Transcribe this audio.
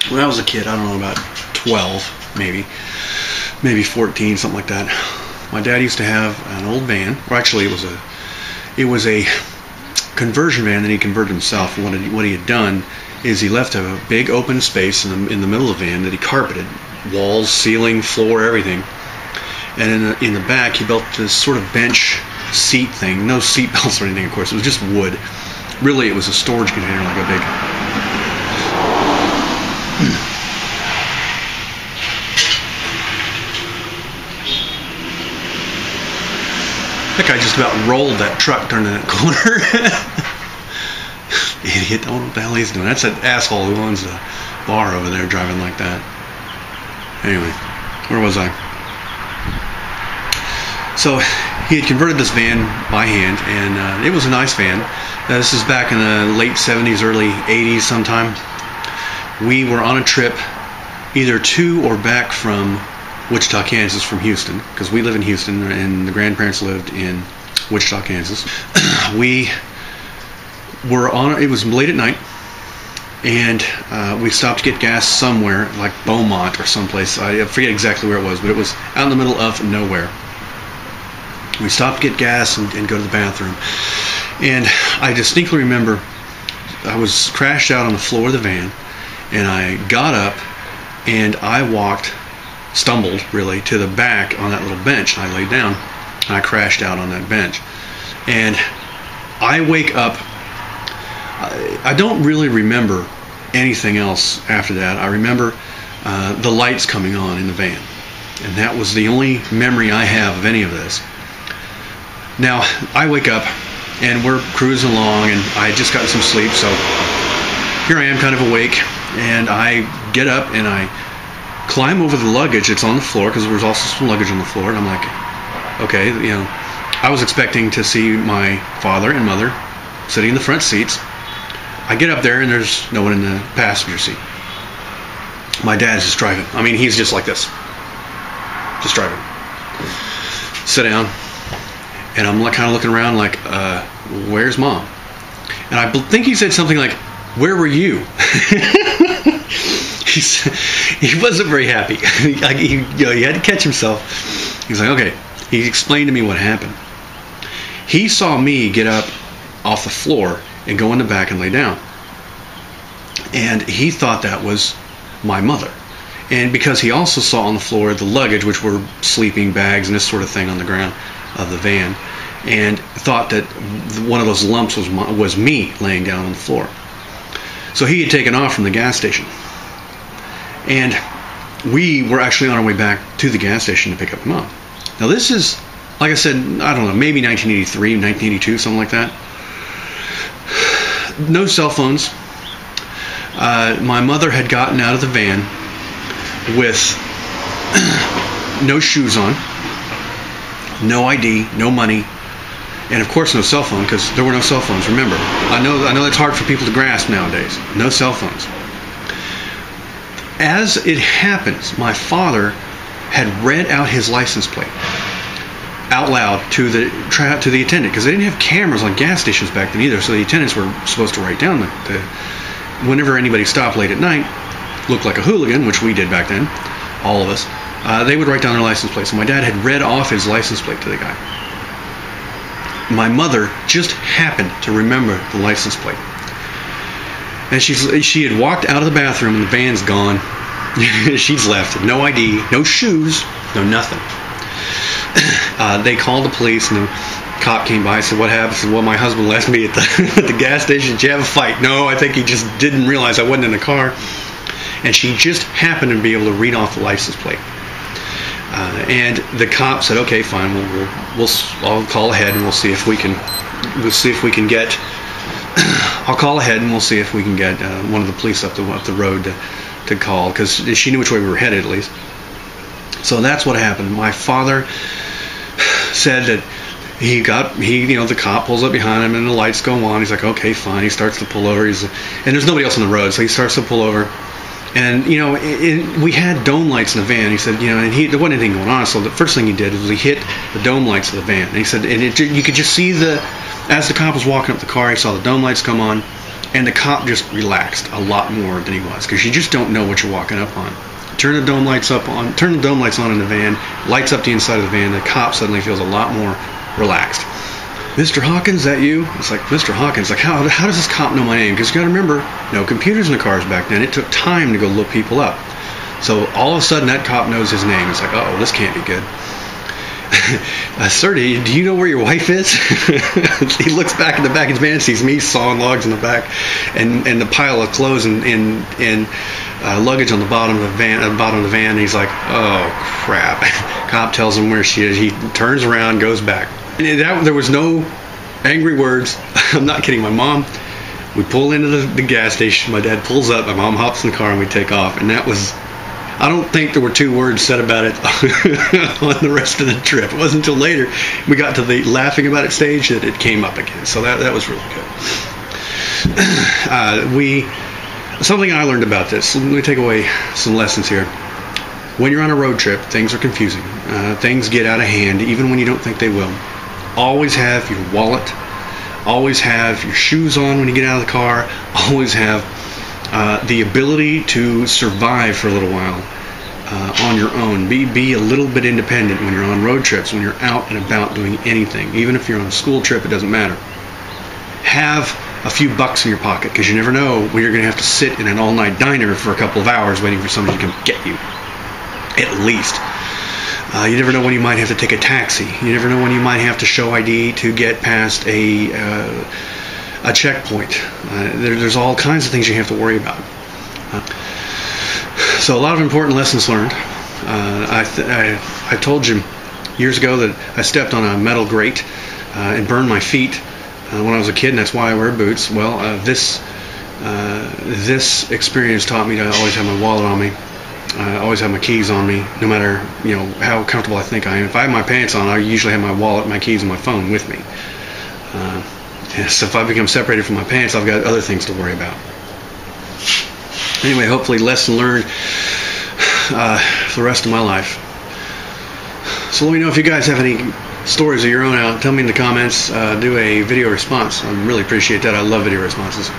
when I was a kid, I don't know, about 12, maybe 14, something like that. My dad used to have an old van, or actually it was a conversion van that he converted himself. And what he had done is he left a big open space in the middle of the van that he carpeted, walls, ceiling, floor, everything. And in the back, he built this sort of bench seat thing. No seat belts or anything, of course. It was just wood. Really, it was a storage container, like a big... That guy just about rolled that truck turning that corner. Idiot, don't know what the hell he's doing. That's that asshole who owns the bar over there driving like that. Anyway, where was I? So he had converted this van by hand, and it was a nice van. This is back in the late 70s, early 80s sometime. We were on a trip either to or back from Wichita, Kansas from Houston, because we live in Houston and the grandparents lived in Wichita, Kansas. We were on, it was late at night, and we stopped to get gas somewhere, like Beaumont or someplace. I forget exactly where it was, but it was out in the middle of nowhere. We stopped to get gas and go to the bathroom. And I distinctly remember I was crashed out on the floor of the van, and I got up and I stumbled really to the back on that little bench. I laid down and I crashed out on that bench. And I wake up, I don't really remember anything else after that. I remember the lights coming on in the van, and that was the only memory I have of any of this. Now I wake up and we're cruising along, and I had just gotten some sleep, so here I am kind of awake, and I get up and I climb over the luggage that's on the floor, because there was also some luggage on the floor, and I'm like, okay, you know, I was expecting to see my father and mother sitting in the front seats. I get up there and there's no one in the passenger seat. My dad's just driving. I mean, he's just like this, just driving. Sit down, and I'm like kind of looking around like, where's mom? And I think he said something like, where were you? He wasn't very happy. He had to catch himself. He's like, okay. He explained to me what happened. He saw me get up off the floor and go in the back and lay down. And he thought that was my mother. And because he also saw on the floor the luggage, which were sleeping bags and this sort of thing on the ground of the van, and thought that one of those lumps was me laying down on the floor. So he had taken off from the gas station. And we were actually on our way back to the gas station to pick up mom. Now this is, like I said, I don't know, maybe 1983, 1982, something like that. No cell phones. My mother had gotten out of the van with no shoes on, no ID, no money, and of course no cell phone, because there were no cell phones. Remember, I know that's hard for people to grasp nowadays. No cell phones. As it happens, my father had read out his license plate out loud to the attendant, because they didn't have cameras on gas stations back then either, so the attendants were supposed to write down whenever anybody stopped late at night, looked like a hooligan, which we did back then, all of us, they would write down their license plate. So my dad had read off his license plate to the guy. My mother just happened to remember the license plate. And she had walked out of the bathroom and the van's gone. She's left. No ID, no shoes, no nothing. They called the police, and the cop came by and said, what happened? I said, well, my husband left me at the gas station. Did you have a fight? No, I think he just didn't realize I wasn't in the car. And she just happened to be able to read off the license plate. And the cop said, okay, fine, I'll call ahead and we'll see if we can get I'll call ahead and we'll see if we can get one of the police up the road to call, because she knew which way we were headed at least. So that's what happened. My father said that the cop pulls up behind him and the lights go on. He's like, okay, fine. He starts to pull over. And there's nobody else on the road, so he starts to pull over. And, we had dome lights in the van. He said, and there wasn't anything going on. So the first thing he did was he hit the dome lights of the van. And he said, you could just see as the cop was walking up the car, he saw the dome lights come on. And the cop just relaxed a lot more than he was, because you just don't know what you're walking up on. Turn the dome lights on in the van, lights up the inside of the van. The cop suddenly feels a lot more relaxed. Mr. Hawkins, is that you? It's like, Mr. Hawkins, like, how does this cop know my name? Because you got to remember, no computers in the cars back then. It took time to go look people up. So all of a sudden, that cop knows his name. It's like, oh, this can't be good. Sir, do you know where your wife is? He looks back in the back of his van, sees me sawing logs in the back, and the pile of clothes and luggage on the bottom of the van. And he's like, oh crap. Cop tells him where she is. He turns around, goes back. And there was no angry words. I'm not kidding. My mom, we pull into the gas station. My dad pulls up. My mom hops in the car, and we take off. And that was, I don't think there were 2 words said about it on the rest of the trip. It wasn't until later we got to the laughing about it stage that it came up again. So that was really good. Something I learned about this. Let me take away some lessons here. When you're on a road trip, things are confusing. Things get out of hand, even when you don't think they will. Always have your wallet. Always have your shoes on when you get out of the car. Always have the ability to survive for a little while on your own. Be a little bit independent when you're on road trips, when you're out and about doing anything. Even if you're on a school trip, it doesn't matter. Have a few bucks in your pocket, because you never know when you're going to have to sit in an all-night diner for a couple of hours waiting for somebody to come get you. At least. You never know when you might have to take a taxi. You never know when you might have to show ID to get past a checkpoint. There's all kinds of things you have to worry about. So a lot of important lessons learned. I told you years ago that I stepped on a metal grate and burned my feet when I was a kid, and that's why I wear boots. Well, this experience taught me to always have my wallet on me. I always have my keys on me, no matter how comfortable I think I am. If I have my pants on, I usually have my wallet, my keys, and my phone with me. So if I become separated from my pants, I've got other things to worry about. Anyway, hopefully lesson learned for the rest of my life. So let me know if you guys have any stories of your own out. Tell me in the comments. Do a video response. I really appreciate that. I love video responses.